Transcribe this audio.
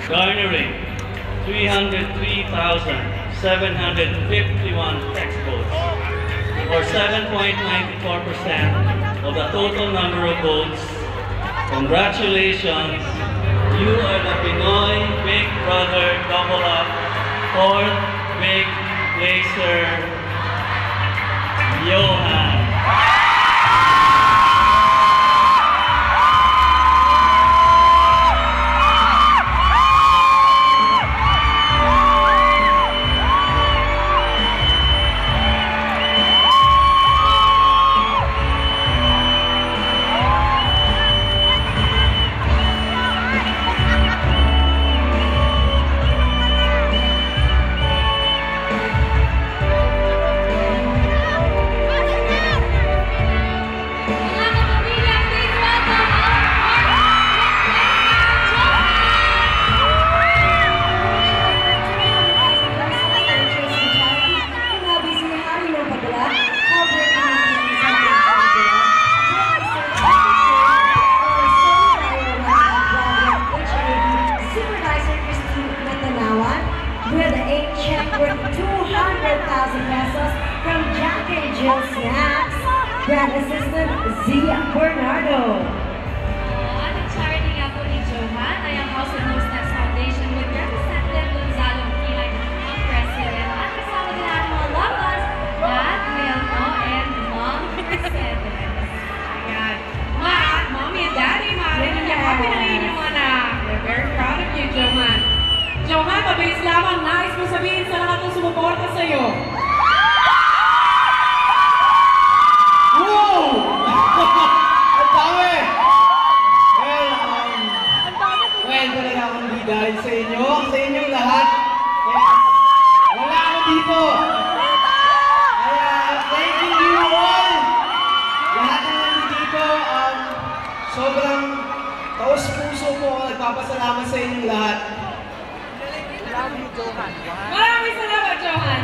garnering 303,751 text votes, or 7.94% of the total number of votes. Congratulations! You are the Pinoy Big Brother Double Up 4th Big Placer, Johan. With a check worth 200,000 pesos from Jack and Jill Snacks, brand assistant Zia Bernardo. At ang charity nga po ni Johan ay ang House of No Snacks Foundation with Representative Gonzalo Quilay, ang president, at kasama din ang mga loved ones, Dad, Melmo, and Mom Mercedes. Ayan. Mommy and Daddy, maaaring niya kami ng inyong anak. We're very proud of you, Johan. Johan, mabilis lamang, nais mo sabihin sa lahat ng sumuporta sa iyo. Wow! Ang dami! Well, talaga akong hindi dahil sa inyo, sa inyong lahat. Yes. Wala ako dito. Kaya, thanking you all. Lahat na nandito, sobrang taos-puso po ako nagpapasalamat sa inyong lahat. Maraming salamat, Johan.